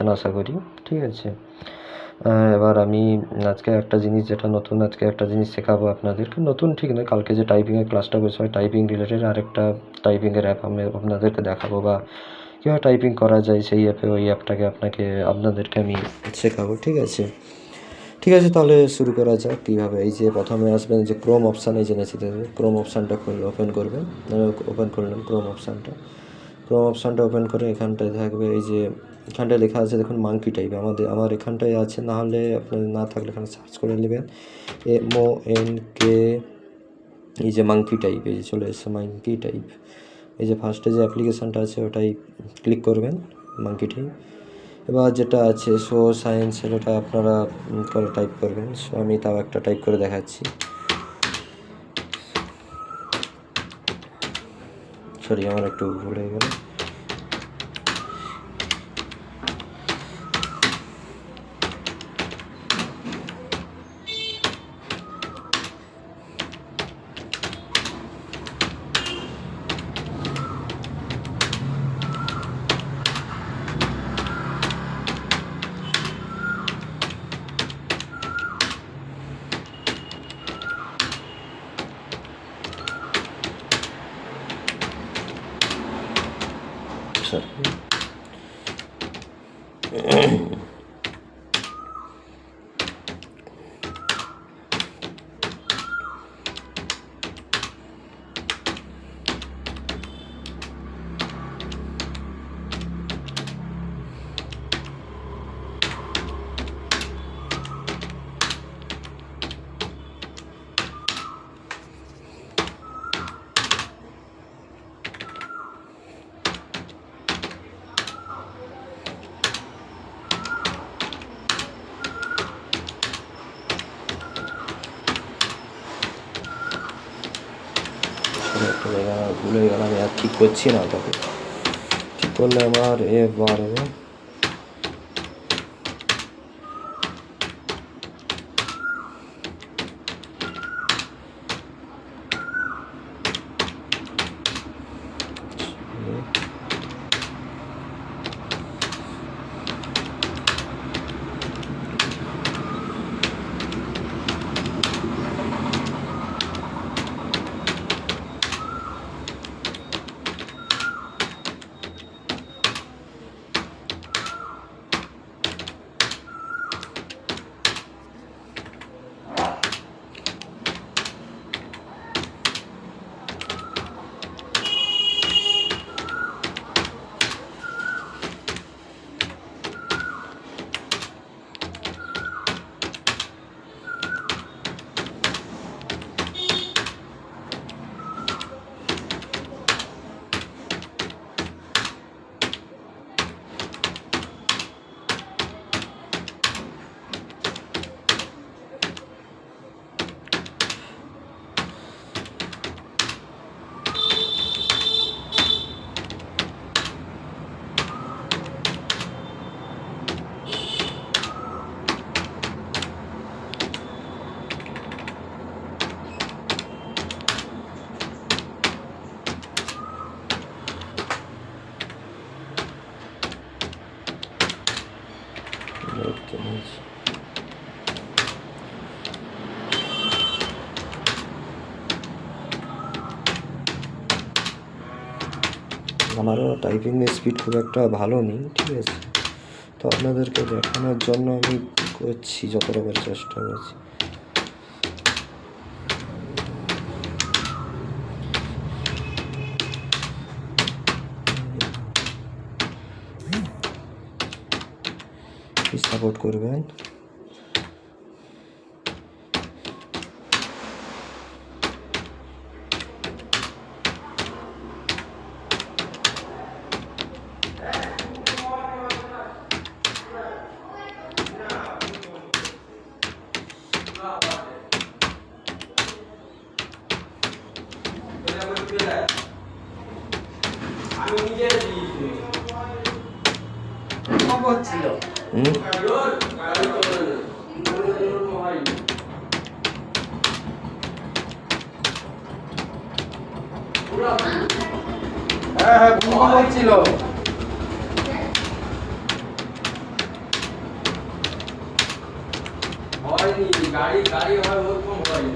পেরেছেন আশা করি। ঠিক আছে, এবার আমি আজকে একটা জিনিস শেখাবো আপনাদেরকে। নতুন ঠিক নয়, কালকে যে টাইপিংয়ের ক্লাসটা করেছি টাইপিং রিলেটেড আরেকটা টাইপিংয়ের অ্যাপ আমি আপনাদেরকে দেখাবো, বা কীভাবে টাইপিং করা যায় সেই ওই অ্যাপটাকে আপনাদেরকে আমি শেখাবো। ঠিক আছে, তাহলে শুরু করা যাক কীভাবে। এই যে প্রথমে আসবেন যে ক্রোম অপশানে, জেনেছি ক্রোম অপশানটা ওপেন করবেন। ওপেন করলাম ক্রোম অপশানটা ওপেন করে এখানটায় থাকবে, এই যে এখানটায় লেখা আছে দেখুন মাঙ্কি টাইপ। আমার এখানটায় আছে, না হলে আপনাদের না থাকলে এখানে সার্চ করে নেবেন MONK, এই যে মাঙ্কি টাইপ, এই যে চলে এসছে মাঙ্কি টাইপ। এই যে ফার্স্টে যে অ্যাপ্লিকেশানটা আছে ওটাই ক্লিক করবেন, মাঙ্কি টাইপ। এবার যেটা আছে শো সায়েন্স, সেটা আপনারা করে টাইপ করবেন। সো আমি তাও একটা টাইপ করে দেখাচ্ছি। সরি, আমার একটু ভুল হয়ে গেল। ভুল হয়ে গেল, আমি আর ঠিক করছি না, ওটাকে ঠিক করলে আমার বাড়বে। আমারও টাইপিং স্পিড খুব একটা ভালো নেই, ঠিক আছে, তো আপনাদেরকে দেখানোর জন্য আমি করছি, যত রকম চেষ্টা করছি। সাপোর্ট করবেন। হ্যাঁ, ভূমিকম্প হচ্ছিল। গাড়ি গাড়ি হয় ওরকম হয়